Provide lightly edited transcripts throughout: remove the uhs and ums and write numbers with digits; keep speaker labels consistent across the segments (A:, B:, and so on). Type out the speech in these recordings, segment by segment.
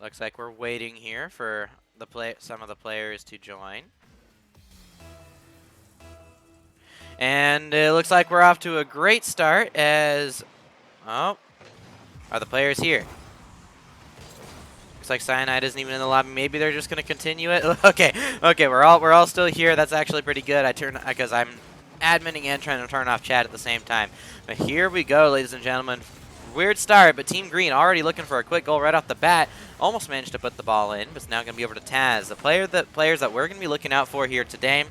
A: Looks like we're waiting here for some of the players to join. And it looks like we're off to a great start as... Oh, are the players here? Looks like Cyanide isn't even in the lobby. Maybe they're just gonna continue it. Okay, we're all still here. That's actually pretty good. Because I'm adminning and trying to turn off chat at the same time. But here we go, ladies and gentlemen. Weird start, but Team Green already looking for a quick goal right off the bat. Almost managed to put the ball in, but it's now going to be over to Taz. The players that we're going to be looking out for here today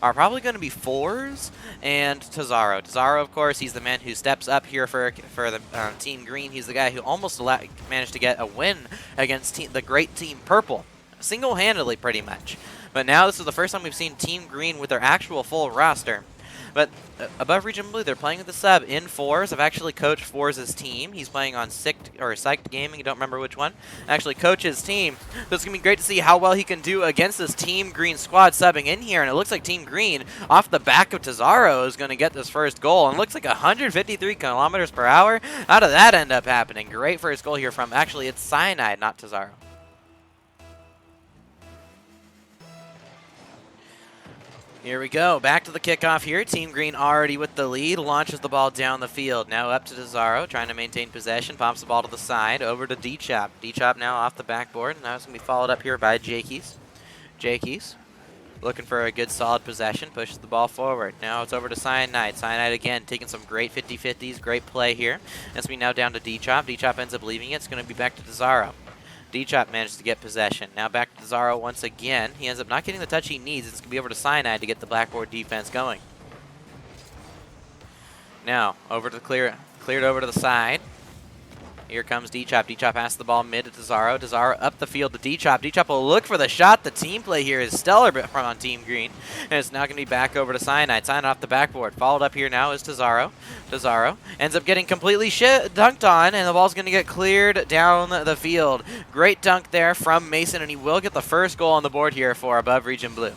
A: are probably going to be Fours and Tazaro. Tazaro, of course, he's the man who steps up here for the Team Green. He's the guy who almost managed to get a win against the great Team Purple, single-handedly pretty much. But now this is the first time we've seen Team Green with their actual full roster. But above Region Blue, they're playing with the sub in Fours. I've actually coached Fours' team. He's playing on Psyched Gaming. I don't remember which one. I actually coach his team. So it's going to be great to see how well he can do against this Team Green squad subbing in here. And it looks like Team Green, off the back of Tazaro, is going to get this first goal. And it looks like 153 kilometers per hour. How did that end up happening? Great first goal here from, actually, it's Cyanide, not Tazaro. Here we go, back to the kickoff here. Team Green already with the lead, launches the ball down the field. Now up to Tazaro, trying to maintain possession, pops the ball to the side, over to D-Chop. D-Chop now off the backboard, now it's going to be followed up here by Jakeys. Jakeys looking for a good solid possession, pushes the ball forward. Now it's over to Cyanide. Cyanide again, taking some great 50-50s, great play here. It's going to be now down to D-Chop. D-Chop ends up leaving it, it's going to be back to Tazaro. D-Chop manages to get possession. Now back to Tazaro once again. He ends up not getting the touch he needs. It's going to be over to Cyanide to get the blackboard defense going. Now, over to cleared over to the side. Here comes D-Chop. D-Chop passes the ball mid to Tazaro. Tazaro up the field to D-Chop. D-Chop will look for the shot. The team play here is stellar from on Team Green. And it's now going to be back over to Cyanide. Cyanide off the backboard. Followed up here now is Tazaro. Tazaro ends up getting completely dunked on, and the ball's going to get cleared down the field. Great dunk there from Mason, and he will get the first goal on the board here for above Region Blue.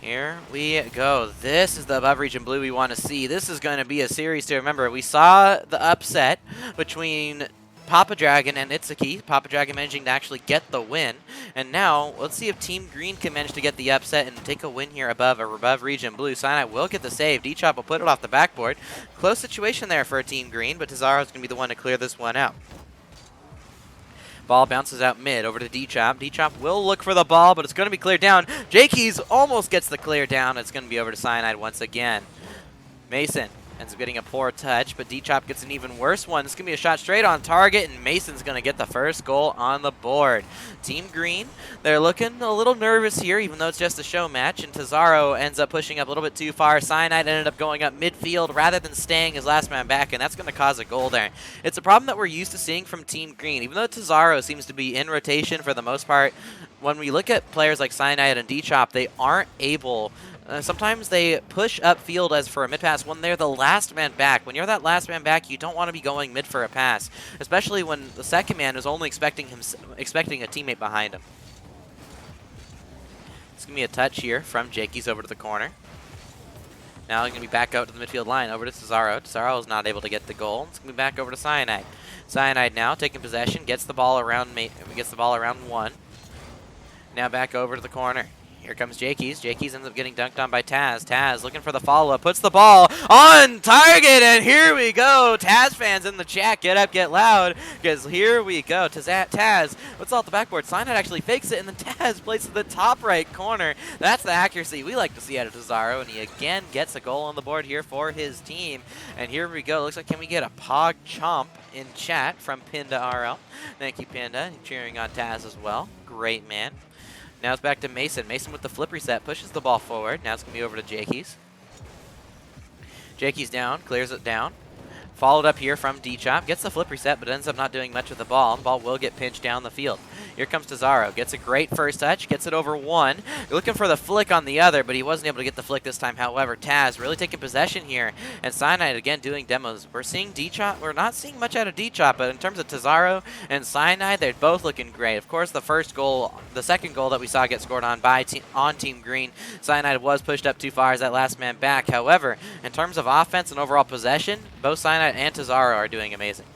A: Here we go. This is the above Region Blue we want to see. This is going to be a series to remember. We saw the upset between Papa Dragon and Itsuki. Papa Dragon managing to actually get the win. And now, let's see if Team Green can manage to get the upset and take a win here above Region Blue. Cyanide will get the save. D-Chop will put it off the backboard. Close situation there for Team Green, but Tazaro's going to be the one to clear this one out. Ball bounces out mid, over to D-Chop. D-Chop will look for the ball, but it's going to be cleared down. Jakeys almost gets the clear down. It's going to be over to Cyanide once again. Mason ends up getting a poor touch, but D-Chop gets an even worse one. It's going to be a shot straight on target, and Mason's going to get the first goal on the board. Team Green, they're looking a little nervous here, even though it's just a show match, and Tazaro ends up pushing up a little bit too far. Cyanide ended up going up midfield rather than staying his last man back, and that's going to cause a goal there. It's a problem that we're used to seeing from Team Green. Even though Tazaro seems to be in rotation for the most part, when we look at players like Cyanide and D-Chop, they aren't able... sometimes they push upfield as for a mid pass when they're the last man back. When you're that last man back, you don't want to be going mid for a pass, especially when the second man is only expecting a teammate behind him. It's going to be a touch here from Jakeys over to the corner. Now he's going to be back out to the midfield line, over to Tazaro. Tazaro is not able to get the goal. It's going to be back over to Cyanide. Cyanide now taking possession, gets the ball around one. Now back over to the corner. Here comes Jakeys. Jakeys ends up getting dunked on by Taz. Taz looking for the follow-up, puts the ball on target, and here we go. Taz fans in the chat, get up, get loud, because here we go. Taz, what's off the backboard? Cyanide actually fakes it, and then Taz plays to the top right corner. That's the accuracy we like to see out of Tazaro, and he again gets a goal on the board here for his team. And here we go. Looks like, can we get a Pog Chomp in chat from Pinda RL? Thank you, Pinda. Cheering on Taz as well. Great man. Now it's back to Mason. Mason with the flip reset, pushes the ball forward. Now it's going to be over to Jakeys. Jakeys down, clears it down. Followed up here from D-Chop. Gets the flip reset, but ends up not doing much with the ball. The ball will get pinched down the field. Here comes Tazaro. Gets a great first touch. Gets it over one. Looking for the flick on the other, but he wasn't able to get the flick this time. However, Taz really taking possession here. And Cyanide again doing demos. We're seeing D-Chop. We're not seeing much out of D-Chop, but in terms of Tazaro and Cyanide, they're both looking great. Of course, the second goal that we saw get scored on Team Green, Cyanide was pushed up too far as that last man back. However, in terms of offense and overall possession, both Cyanide and Tazaro are doing amazing.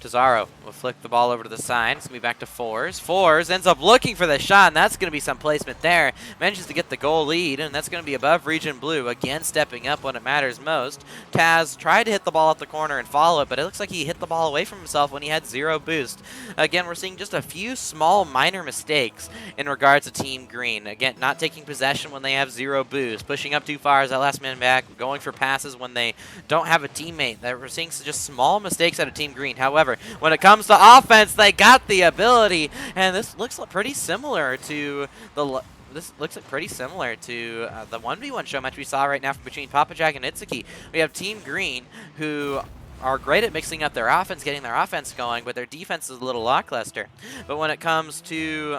A: Tazaro will flick the ball over to the side. It's going to be back to Fours. Fours ends up looking for the shot, and that's going to be some placement there. Manages to get the goal lead, and that's going to be above Region Blue. Again, stepping up when it matters most. Taz tried to hit the ball at the corner and follow it, but it looks like he hit the ball away from himself when he had 0 boost. Again, we're seeing just a few small minor mistakes in regards to Team Green. Again, not taking possession when they have 0 boost. Pushing up too far as that last man back. Going for passes when they don't have a teammate. That we're seeing just small mistakes out of Team Green. However, when it comes to offense, they got the ability, and this looks pretty similar to the the 1v1 show match we saw right now between Papa Jack and Itsuki. We have Team Green, who are great at mixing up their offense, getting their offense going, but their defense is a little lackluster. But when it comes to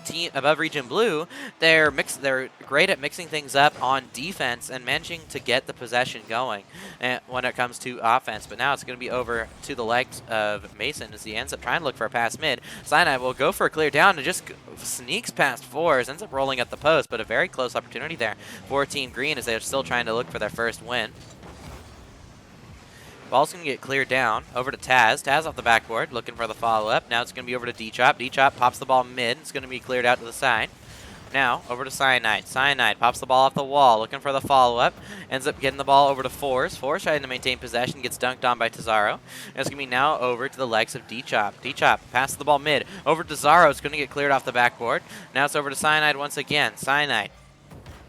A: team above Region Blue, they're great at mixing things up on defense and managing to get the possession going when it comes to offense. But now it's going to be over to the legs of Mason as he ends up trying to look for a pass mid. Sinai will go for a clear down and just sneaks past Fours, ends up rolling at the post, but a very close opportunity there for Team Green as they're still trying to look for their first win. Ball's going to get cleared down over to Taz. Taz off the backboard, looking for the follow-up. Now it's going to be over to D-Chop. D-Chop pops the ball mid. It's going to be cleared out to the side. Now, over to Cyanide. Cyanide pops the ball off the wall, looking for the follow-up. Ends up getting the ball over to Fours. Fours trying to maintain possession, gets dunked on by Tazaro. And it's going to be now over to the legs of D-Chop. D-Chop passes the ball mid. Over to Tazaro. It's going to get cleared off the backboard. Now it's over to Cyanide once again. Cyanide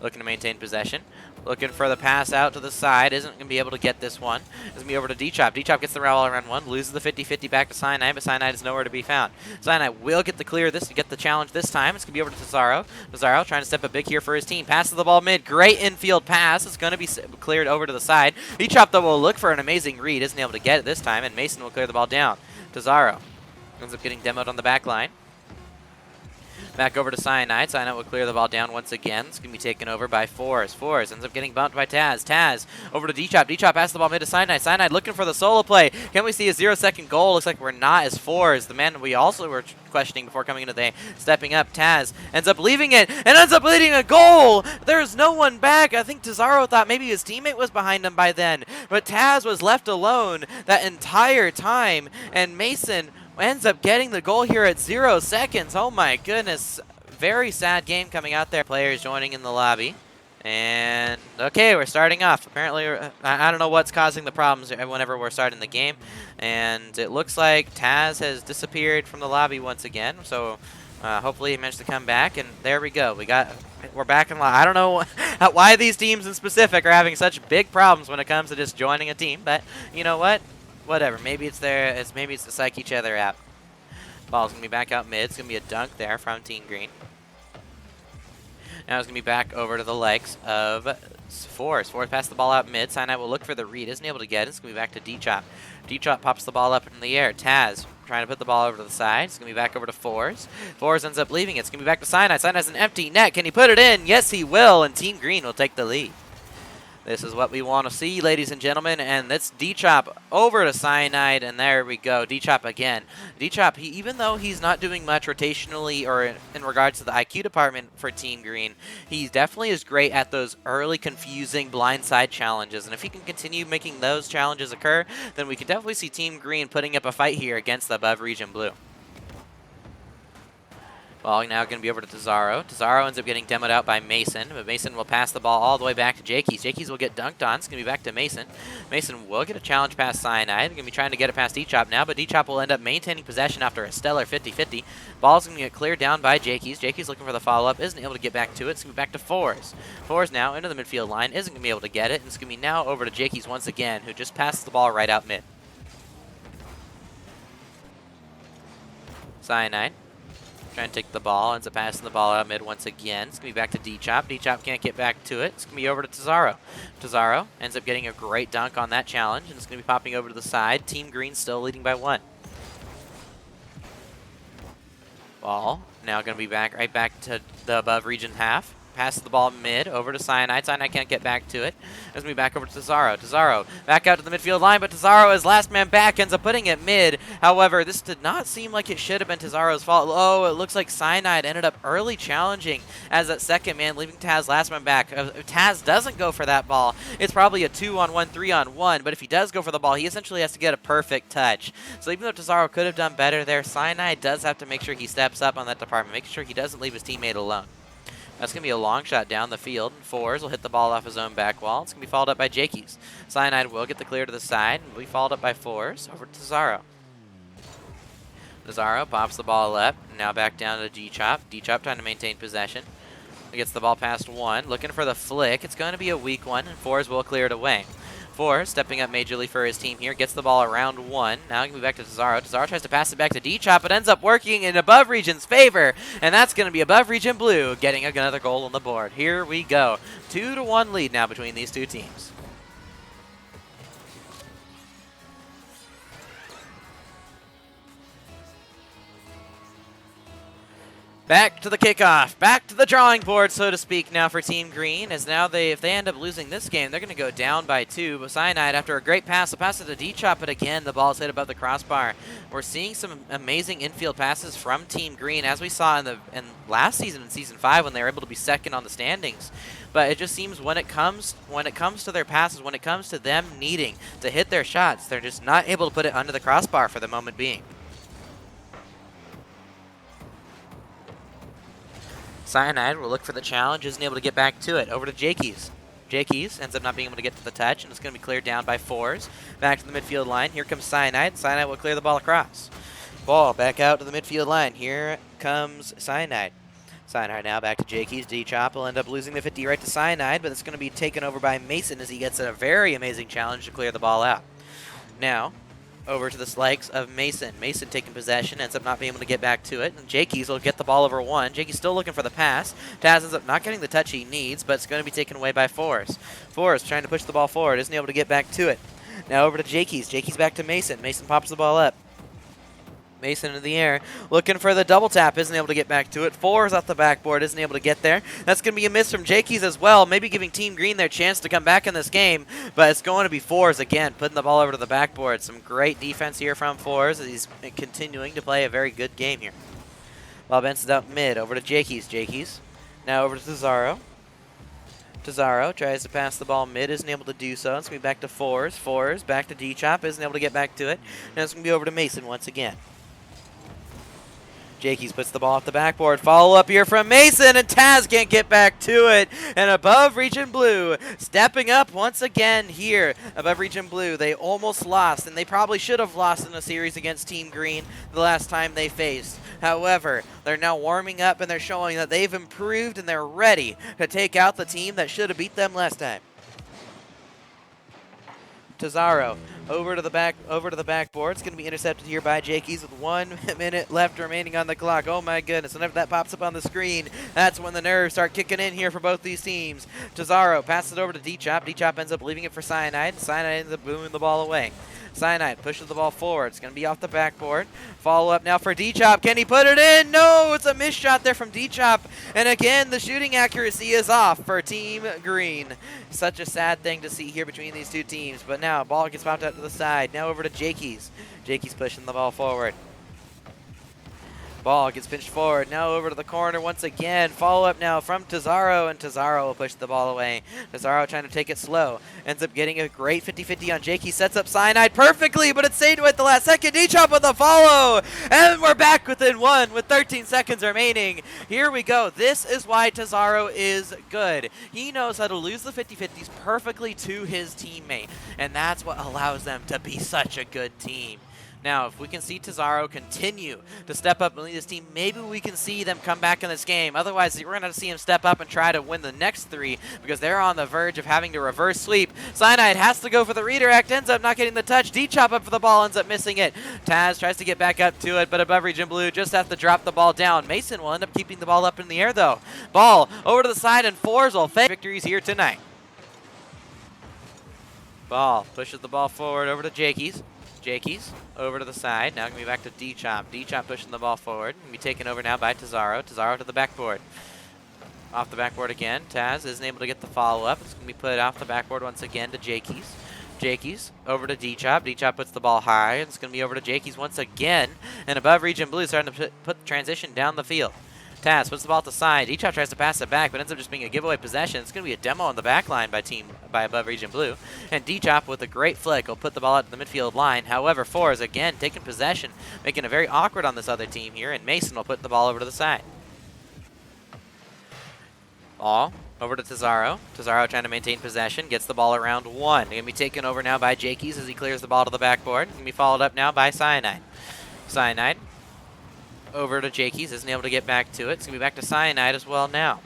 A: looking to maintain possession. Looking for the pass out to the side. Isn't going to be able to get this one. It's going to be over to D-Chop. D-Chop gets the all around one. Loses the 50-50 back to Cyanide, but Cyanide is nowhere to be found. Cyanide will get the clear this to get the challenge this time. It's going to be over to Tazaro. Tazaro trying to step up big here for his team. Passes the ball mid. Great infield pass. It's going to be cleared over to the side. D-Chop, though, will look for an amazing read. Isn't able to get it this time, and Mason will clear the ball down. Tazaro ends up getting demoed on the back line. Back over to Cyanide. Cyanide will clear the ball down once again. It's going to be taken over by Fours. Fours ends up getting bumped by Taz. Taz over to D-Chop. D-Chop passes the ball mid to Cyanide. Cyanide looking for the solo play. Can we see a 0-second goal? Looks like we're not, as Fours, the man we also were questioning before coming into the day, stepping up. Taz ends up leaving it and ends up leading a goal. There's no one back. I think Tazaro thought maybe his teammate was behind him by then, but Taz was left alone that entire time, and Mason ends up getting the goal here at 0 seconds. Oh my goodness. Very sad game coming out there. Players joining in the lobby. And, okay, we're starting off. Apparently, I don't know what's causing the problems whenever we're starting the game. And it looks like Taz has disappeared from the lobby once again. So, hopefully he managed to come back. And there we go. We're back in lobby. I don't know why these teams in specific are having such big problems when it comes to just joining a team. But, you know what? Whatever. Maybe it's maybe it's to psych each other out. Ball's going to be back out mid. It's going to be a dunk there from Team Green. Now it's going to be back over to the legs of Fours. Fours passes the ball out mid. Cyanide will look for the read. Isn't able to get it. It's going to be back to D-Chop. D-Chop pops the ball up in the air. Taz trying to put the ball over to the side. It's going to be back over to Fours. Fours ends up leaving it. It's going to be back to Cyanide. Cyanide has an empty net. Can he put it in? Yes, he will. And Team Green will take the lead. This is what we want to see, ladies and gentlemen, and that's D-Chop over to Cyanide, and there we go. D-Chop again. D-Chop, even though he's not doing much rotationally or in regards to the IQ department for Team Green, he definitely is great at those early, confusing blindside challenges, and if he can continue making those challenges occur, then we can definitely see Team Green putting up a fight here against the above Region Blue. Ball now going to be over to Tazaro. Tazaro ends up getting demoed out by Mason, but Mason will pass the ball all the way back to Jakeys. Jakeys will get dunked on. It's going to be back to Mason. Mason will get a challenge past Cyanide. Going to be trying to get it past D-Chop now, but D-Chop will end up maintaining possession after a stellar 50-50. Ball's going to get cleared down by Jakeys. Jakeys looking for the follow-up. Isn't able to get back to it. It's going to be back to Fours. Fours now into the midfield line. Isn't going to be able to get it. And it's going to be now over to Jakeys once again, who just passes the ball right out mid. Cyanide trying to take the ball, ends up passing the ball out mid once again. It's going to be back to D-Chop. D-Chop can't get back to it. It's going to be over to Tazaro. Tazaro ends up getting a great dunk on that challenge, and it's going to be popping over to the side. Team Green still leading by 1. Ball now going to be right back to the above region half. Passes the ball mid over to Cyanide. Cyanide can't get back to it. Let's move back over to Tazaro. Tazaro back out to the midfield line, but Tazaro, as last man back, ends up putting it mid. However, this did not seem like it should have been Tazaro's fault. Oh, it looks like Cyanide ended up early challenging as that second man, leaving Taz last man back. If Taz doesn't go for that ball, it's probably a 2-on-1, 3-on-1, but if he does go for the ball, he essentially has to get a perfect touch. So even though Tazaro could have done better there, Cyanide does have to make sure he steps up on that department, making sure he doesn't leave his teammate alone. That's going to be a long shot down the field. Fours will hit the ball off his own back wall. It's going to be followed up by Jakey's. Cyanide will get the clear to the side and will be followed up by Fours over to Tazaro. Tazaro pops the ball up. Now back down to D-Chop. D-Chop trying to maintain possession. He gets the ball past one. Looking for the flick. It's going to be a weak one, and Fours will clear it away. Four, stepping up majorly for his team here, gets the ball around one. Now he can move back to Tazaro. Tazaro tries to pass it back to D-Chop, but ends up working in Above Region's favor. And that's going to be Above Region Blue getting another goal on the board. Here we go. 2-1 lead now between these two teams. Back to the kickoff, back to the drawing board, so to speak, now for Team Green, as now if they end up losing this game, they're going to go down by 2. But Cyanide, after a great pass, will pass it to D-Chop, but again, the ball's hit above the crossbar. We're seeing some amazing infield passes from Team Green, as we saw in last season, in Season 5, when they were able to be second on the standings. But it just seems when it comes to their passes, when it comes to them needing to hit their shots, they're just not able to put it under the crossbar for the moment being. Cyanide will look for the challenge, isn't able to get back to it. Over to Jakey's. Jakey's ends up not being able to get to the touch, and it's going to be cleared down by Fours. Back to the midfield line. Here comes Cyanide. Cyanide will clear the ball across. Ball back out to the midfield line. Here comes Cyanide. Cyanide now back to Jakey's. D-Chop will end up losing the 50 right to Cyanide, but it's going to be taken over by Mason as he gets a very amazing challenge to clear the ball out. Now, over to the likes of Mason. Mason taking possession, ends up not being able to get back to it. And Jakey's will get the ball over one. Jakey's still looking for the pass. Taz ends up not getting the touch he needs, but it's going to be taken away by Fours. Fours trying to push the ball forward, isn't able to get back to it. Now over to Jakey's. Jakey's back to Mason. Mason pops the ball up. Mason into the air, looking for the double tap, isn't able to get back to it. Fours off the backboard, isn't able to get there. That's going to be a miss from Jakey's as well, maybe giving Team Green their chance to come back in this game, but it's going to be Fours again, putting the ball over to the backboard. Some great defense here from Fours as he's continuing to play a very good game here. Ball bounces out mid, over to Jakey's. Jakey's now over to Tazaro. Tazaro tries to pass the ball mid, isn't able to do so. It's going to be back to Fours. Fours back to D-Chop, isn't able to get back to it. Now it's going to be over to Mason once again. Jakey's puts the ball off the backboard. Follow up here from Mason, and Taz can't get back to it. And Above Region Blue stepping up once again here. Above Region Blue, they almost lost, and they probably should have lost in a series against Team Green the last time they faced. However, they're now warming up, and they're showing that they've improved, and they're ready to take out the team that should have beat them last time. Tazaro over to the backboard. It's going to be intercepted here by Jakey's with 1 minute left remaining on the clock. Oh my goodness, whenever that pops up on the screen, that's when the nerves start kicking in here for both these teams. Tazaro passes it over to D-Chop. D-Chop ends up leaving it for Cyanide. Cyanide ends up booming the ball away. Cyanide pushes the ball forward. It's going to be off the backboard. Follow up now for D-Chop. Can he put it in? No, it's a missed shot there from D-Chop. And again, the shooting accuracy is off for Team Green. Such a sad thing to see here between these two teams. But now, ball gets popped out to the side. Now over to Jakey's. Jakey's pushing the ball forward. Ball gets pinched forward. Now over to the corner once again. Follow up now from Tazaro, and Tazaro will push the ball away. Tazaro trying to take it slow. Ends up getting a great 50-50 on Jakey. Sets up Cyanide perfectly, but it's saved at the last second. D-Chop with the follow. And we're back within one with 13 seconds remaining. Here we go. This is why Tazaro is good. He knows how to lose the 50-50s perfectly to his teammate. And that's what allows them to be such a good team. Now, if we can see Tazaro continue to step up and lead this team, maybe we can see them come back in this game. Otherwise, we're going to see him step up and try to win the next 3 because they're on the verge of having to reverse sweep. Cyanide has to go for the redirect, ends up not getting the touch. D-Chop up for the ball, ends up missing it. Taz tries to get back up to it, but Above Region Blue just has to drop the ball down. Mason will end up keeping the ball up in the air, though. Ball over to the side, and Fours will fake victories here tonight. Ball pushes the ball forward over to Jakey's. Jakey's over to the side. Now going to be back to D-Chop. D-Chop pushing the ball forward. Going to be taken over now by Tazaro. Tazaro to the backboard. Off the backboard again. Taz isn't able to get the follow-up. It's going to be put off the backboard once again to Jakey's. Jakey's over to D-Chop. D-Chop puts the ball high. It's going to be over to Jakey's once again. And above region blue, starting to put the transition down the field. Taz puts the ball at the side. D-Chop tries to pass it back, but ends up just being a giveaway possession. It's going to be a demo on the back line by above region blue. And D-Chop with a great flick will put the ball out to the midfield line. However, Fours again taking possession, making it very awkward on this other team here. And Mason will put the ball over to the side. Ball over to Tazaro. Tazaro trying to maintain possession. Gets the ball around one. Going to be taken over now by Jakey's as he clears the ball to the backboard. Going to be followed up now by Cyanide. Cyanide over to Jakey's. Isn't able to get back to it. It's going to be back to Cyanide as well now.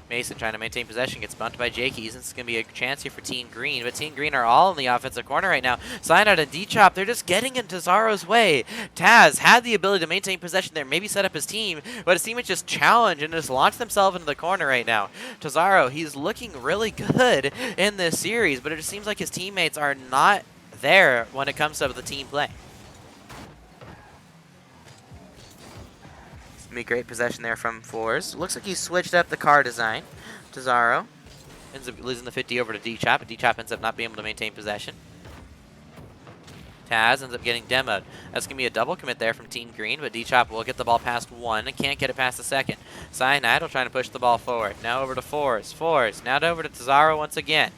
A: Mason trying to maintain possession. Gets bumped by Jakey's. It's going to be a chance here for Team Green. But Team Green are all in the offensive corner right now. Cyanide and D-Chop, they're just getting in Tazaro's way. Taz had the ability to maintain possession there, maybe set up his team, but his teammates just challenge and just launch themselves into the corner right now. Tazaro, he's looking really good in this series, but it just seems like his teammates are not there when it comes to the team play. Be great possession there from Fours. Looks like he switched up the car design. Tazaro ends up losing the 50 over to D-Chop, but D-Chop ends up not being able to maintain possession. Taz ends up getting demoed. That's going to be a double commit there from Team Green, but D-Chop will get the ball past one and can't get it past the second. Cyanide will try to push the ball forward. Now over to Fours. Fours. Now over to Tazaro once again.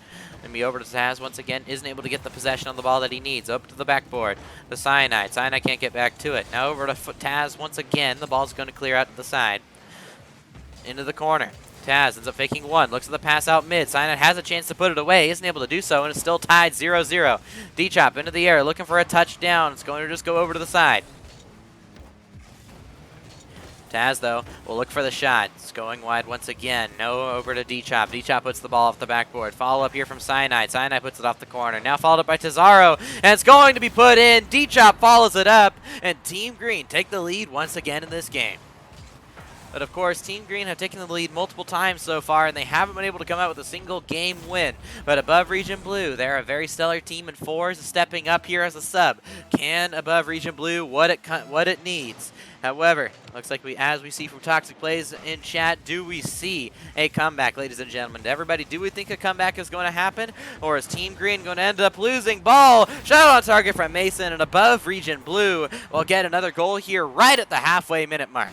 A: And be over to Taz once again. Isn't able to get the possession on the ball that he needs. Up to the backboard. The Cyanide. Cyanide can't get back to it. Now over to Taz once again. The ball's going to clear out to the side. Into the corner. Taz ends up faking one. Looks at the pass out mid. Cyanide has a chance to put it away. Isn't able to do so, and it's still tied 0-0. D-Chop into the air. Looking for a touchdown. It's going to just go over to the side. Taz, though, will look for the shot. It's going wide once again. No, over to D-Chop. D-Chop puts the ball off the backboard. Follow up here from Cyanide. Cyanide puts it off the corner. Now followed up by Tazaro, and it's going to be put in. D-Chop follows it up, and Team Green take the lead once again in this game. But of course, Team Green have taken the lead multiple times so far, and they haven't been able to come out with a single game win. But above Region Blue, they're a very stellar team, and Fours is stepping up here as a sub. Can above Region Blue what it needs? However, looks like as we see from Toxic Plays in chat, do we see a comeback, ladies and gentlemen? Everybody, do we think a comeback is going to happen? Or is Team Green going to end up losing? Ball, shot on target from Mason, and above Region Blue will get another goal here right at the halfway minute mark.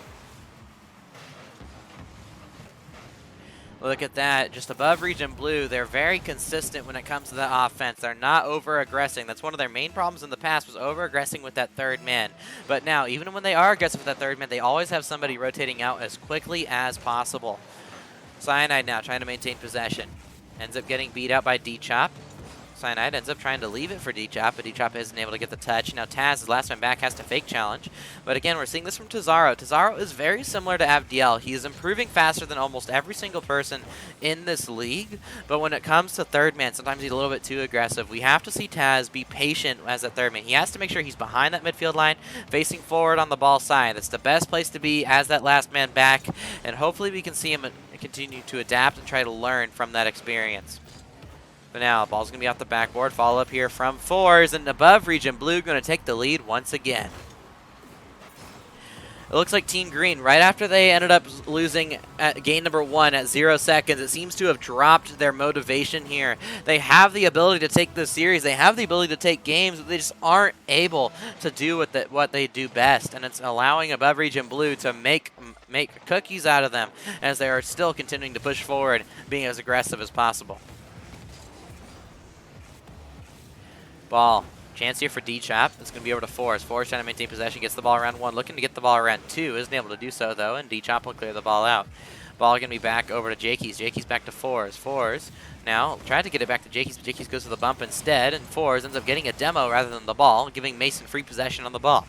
A: Look at that. Just above Region Blue, they're very consistent when it comes to the offense. They're not over-aggressing. That's one of their main problems in the past, was over-aggressing with that third man. But now, even when they are aggressive with that third man, they always have somebody rotating out as quickly as possible. Cyanide now trying to maintain possession. Ends up getting beat out by D-Chop. Cyanide ends up trying to leave it for D-Chop, but D-Chop isn't able to get the touch. Now Taz, his last man back, has to fake challenge. But again, we're seeing this from Tazaro. Tazaro is very similar to Avdiel. He is improving faster than almost every single person in this league. But when it comes to third man, sometimes he's a little bit too aggressive. We have to see Taz be patient as a third man. He has to make sure he's behind that midfield line, facing forward on the ball side. That's the best place to be as that last man back. And hopefully we can see him continue to adapt and try to learn from that experience. But now, ball's going to be off the backboard. Follow up here from Fours, and above Region Blue going to take the lead once again. It looks like Team Green, right after they ended up losing at game number 1 at 0 seconds, it seems to have dropped their motivation here. They have the ability to take this series. They have the ability to take games, but they just aren't able to do what they do best. And it's allowing above Region Blue to make cookies out of them as they are still continuing to push forward, being as aggressive as possible. Ball. Chance here for D-Chop. It's going to be over to Fours. Fours trying to maintain possession. Gets the ball around 1. Looking to get the ball around 2. Isn't able to do so, though, and D-Chop will clear the ball out. Ball going to be back over to Jakey's. Jakey's back to Fours. Fours now tried to get it back to Jakey's, but Jakey's goes to the bump instead, and Fours ends up getting a demo rather than the ball, giving Mason free possession on the ball.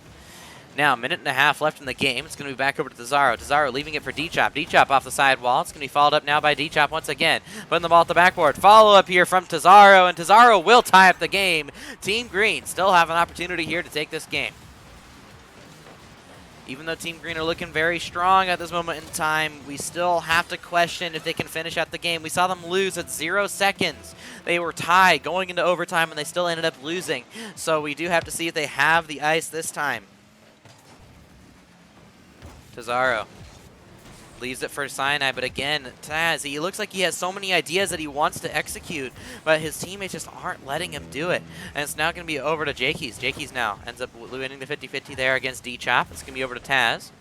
A: Now, a minute and a half left in the game. It's going to be back over to Tazaro. Tazaro leaving it for D-Chop. D-Chop off the side wall. It's going to be followed up now by D-Chop once again. Putting the ball at the backboard. Follow up here from Tazaro, and Tazaro will tie up the game. Team Green still have an opportunity here to take this game. Even though Team Green are looking very strong at this moment in time, we still have to question if they can finish out the game. We saw them lose at 0 seconds. They were tied going into overtime, and they still ended up losing. So we do have to see if they have the ice this time. Tazaro Leaves it for Cyanide, but again, Taz, he looks like he has so many ideas that he wants to execute, but his teammates just aren't letting him do it. And it's now going to be over to Jakey's. Jakey's now ends up winning the 50-50 there against D-Chop. It's going to be over to Taz.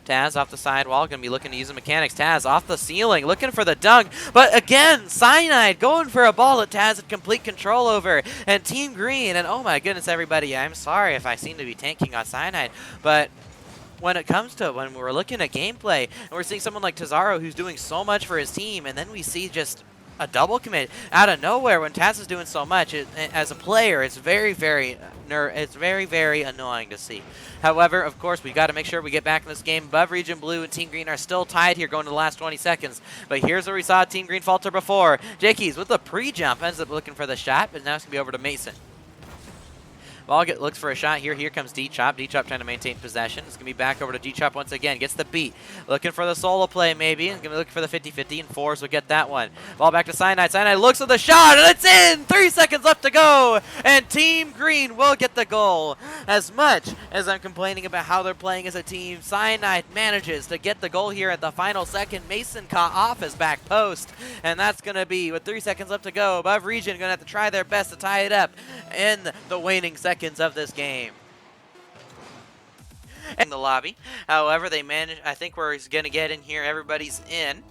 A: Taz off the sidewall, going to be looking to use the mechanics. Taz off the ceiling, looking for the dunk. But again, Cyanide going for a ball that Taz had complete control over. And Team Green, and oh my goodness, everybody, I'm sorry if I seem to be tanking on Cyanide, but when it comes to when we're looking at gameplay and we're seeing someone like Tazaro who's doing so much for his team, and then we see just a double commit out of nowhere when Taz is doing so much, as a player, it's very, very annoying to see. However, of course, we've got to make sure we get back in this game. Above Region Blue and Team Green are still tied here going to the last 20 seconds. But here's where we saw Team Green falter before. Jakey's with the pre-jump ends up looking for the shot, but now it's going to be over to Mason. Ball looks for a shot here. Here comes D-Chop. D-Chop trying to maintain possession. It's going to be back over to D-Chop once again. Gets the beat. Looking for the solo play maybe. He's going to be looking for the 50-50, and Force will get that one. Ball back to Cyanide. Cyanide looks at the shot, and it's in! 3 seconds left to go, and Team Green will get the goal. As much as I'm complaining about how they're playing as a team, Cyanide manages to get the goal here at the final second. Mason caught off his back post, and that's going to be, with 3 seconds left to go, Above Region going to have to try their best to tie it up in the waning seconds of this game. In the lobby, however, they managed. I think we're going to get in here. Everybody's in,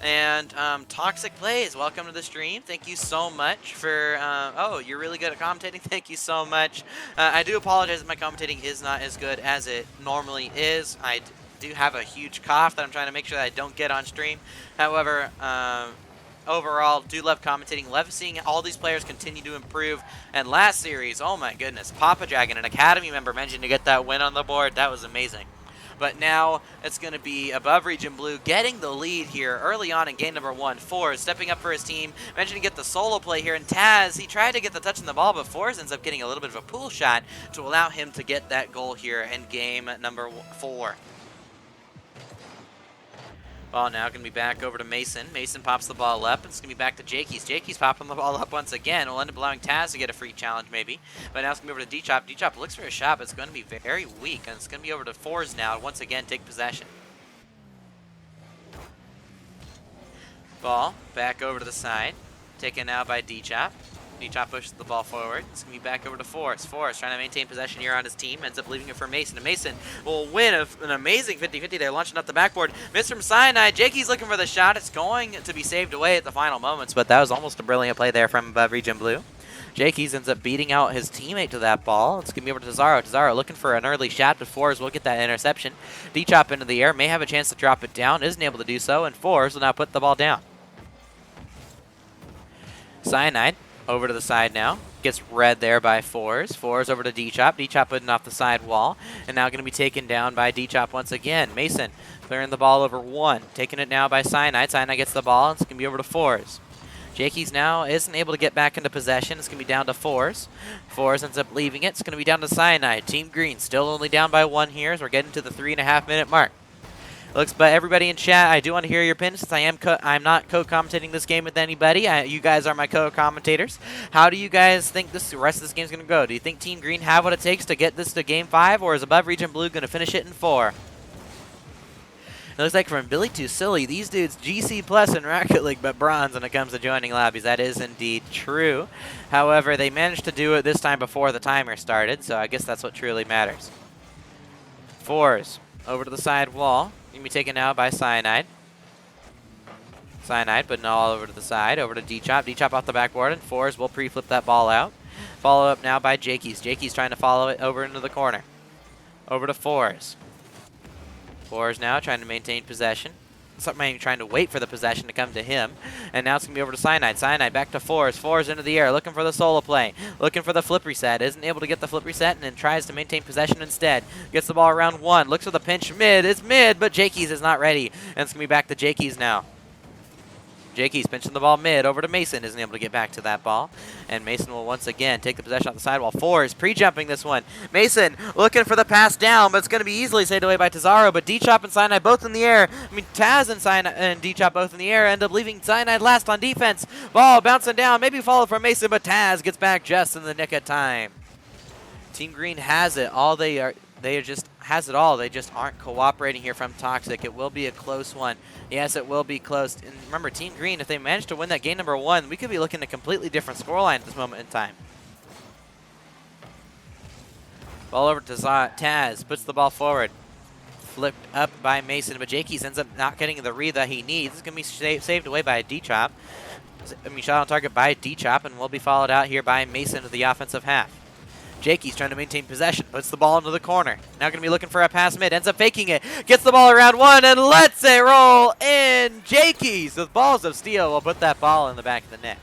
A: and Toxic Plays, welcome to the stream. Thank you so much for. Oh, you're really good at commentating. Thank you so much. I do apologize if my commentating is not as good as it normally is. I do have a huge cough that I'm trying to make sure that I don't get on stream. However, overall, do love commentating, love seeing all these players continue to improve. And last series, oh my goodness, Papa Dragon, an Academy member, mentioned to get that win on the board. That was amazing. But now it's going to be Above Region Blue getting the lead here early on in game number 1. Force stepping up for his team, mentioned to get the solo play here. And Taz, he tried to get the touch on the ball, but Force ends up getting a little bit of a pool shot to allow him to get that goal here in game number 4. Ball now going to be back over to Mason. Mason pops the ball up. It's going to be back to Jakey's. Jakey's popping the ball up once again. We'll end up allowing Taz to get a free challenge maybe. But now it's going to be over to D-Chop. D-Chop looks for a shot, but it's going to be very weak. And it's going to be over to Fours now to once again take possession. Ball back over to the side. Taken now by D-Chop. D-Chop pushes the ball forward. It's going to be back over to Force. Force trying to maintain possession here on his team. Ends up leaving it for Mason. And Mason will win an amazing 50-50. They're launching up the backboard. Missed from Cyanide. Jakey's looking for the shot. It's going to be saved away at the final moments, but that was almost a brilliant play there from Above Region Blue. Jakey's ends up beating out his teammate to that ball. It's going to be over to Tazaro. Tazaro looking for an early shot, but Fours will get that interception. D-Chop into the air. May have a chance to drop it down. Isn't able to do so, and Fours will now put the ball down. Cyanide over to the side now. Gets read there by Fours. Fours over to D-Chop. D-Chop putting off the side wall. And now going to be taken down by D-Chop once again. Mason clearing the ball over 1. Taking it now by Cyanide. Cyanide gets the ball. It's going to be over to Fours. Jakey's now isn't able to get back into possession. It's going to be down to Fours. Fours ends up leaving it. It's going to be down to Cyanide. Team Green still only down by 1 here as we're getting to the 3.5-minute mark. Looks, but everybody in chat, I do want to hear your opinions since I'm not co-commentating this game with anybody. You guys are my co-commentators. How do you guys think the rest of this game is going to go? Do you think Team Green have what it takes to get this to Game 5, or is Above Region Blue going to finish it in 4? It looks like from Billy to Silly, these dudes GC Plus in Rocket League, but bronze when it comes to joining lobbies. That is indeed true. However, they managed to do it this time before the timer started, so I guess that's what truly matters. Fours over to the side wall. Going to be taken now by Cyanide. Cyanide putting it all over to the side. Over to D-Chop. D-Chop off the backboard, and Fours will pre-flip that ball out. Follow up now by Jakey's. Jakey's trying to follow it over into the corner. Over to Fours. Fours now trying to maintain possession. Something trying to wait for the possession to come to him. And now it's going to be over to Cyanide. Cyanide back to Fours. Fours into the air, looking for the solo play. Looking for the flip reset. Isn't able to get the flip reset and then tries to maintain possession instead. Gets the ball around 1. Looks for the pinch mid. It's mid, but Jakey's is not ready. And it's going to be back to Jakey's now. Jakey's pinching the ball mid over to Mason. Isn't able to get back to that ball. And Mason will once again take the possession off the sidewall. Fours pre-jumping this one. Mason looking for the pass down, but it's going to be easily saved away by Tazaro. But D-Chop and Cyanide both in the air. I mean, Taz and D-Chop both in the air end up leaving Cyanide last on defense. Ball bouncing down. Maybe followed from Mason, but Taz gets back just in the nick of time. Team Green has it. All they they just has it all. They just aren't cooperating here from Toxic. It will be a close one. Yes, it will be close. And remember, Team Green, if they manage to win that game number 1, we could be looking at a completely different scoreline at this moment in time. Ball over to Taz, puts the ball forward. Flipped up by Mason, but Jakey's ends up not getting the read that he needs. It's going to be saved away by a D-Chop. I mean, shot on target by a D-Chop, and will be followed out here by Mason to the offensive half. Jakey's trying to maintain possession, puts the ball into the corner. Now going to be looking for a pass mid, ends up faking it, gets the ball around 1, and lets it roll in. Jakey's with balls of steel will put that ball in the back of the net.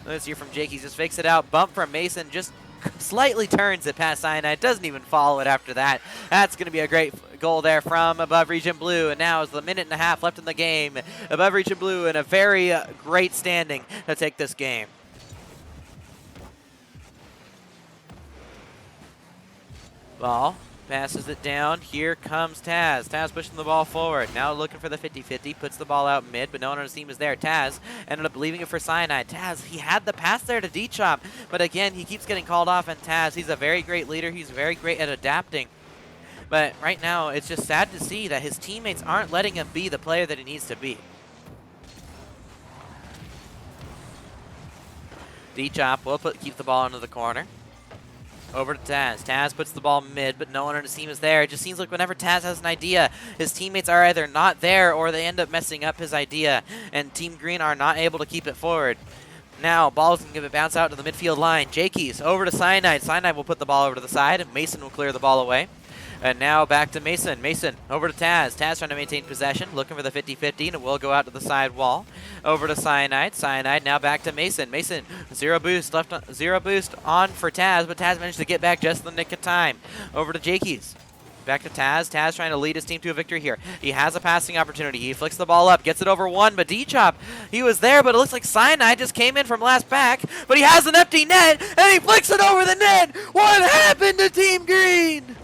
A: Let's hear from Jakey's, just fakes it out, bump from Mason, just slightly turns it past Cyanide, doesn't even follow it after that. That's going to be a great goal there from Above Region Blue, and now is the minute and a half left in the game. Above Region Blue in a very great standing to take this game. Ball, passes it down. Here comes Taz. Taz pushing the ball forward. Now looking for the 50-50. Puts the ball out mid, but no one on his team is there. Taz ended up leaving it for Cyanide. Taz, he had the pass there to D-Chop, but again, he keeps getting called off, and Taz, he's a very great leader. He's very great at adapting. But right now, it's just sad to see that his teammates aren't letting him be the player that he needs to be. D-Chop will keep the ball into the corner. Over to Taz. Taz puts the ball mid, but no one on his team is there. It just seems like whenever Taz has an idea, his teammates are either not there or they end up messing up his idea, and Team Green are not able to keep it forward. Now, ball's going to give it bounce out to the midfield line. Jakey's over to Cyanide. Cyanide will put the ball over to the side, and Mason will clear the ball away. And now back to Mason. Mason over to Taz. Taz trying to maintain possession, looking for the 50-50, and it will go out to the side wall. Over to Cyanide. Cyanide now back to Mason. Mason, zero boost on for Taz, but Taz managed to get back just in the nick of time. Over to Jakey's. Back to Taz. Taz trying to lead his team to a victory here. He has a passing opportunity. He flicks the ball up, gets it over 1, but D-Chop, he was there, but it looks like Cyanide just came in from last back, but he has an empty net, and he flicks it over the net. What happened to Team Green?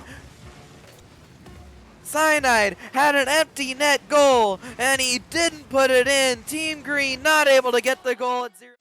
A: Cyanide had an empty net goal, and he didn't put it in. Team Green not able to get the goal at 0.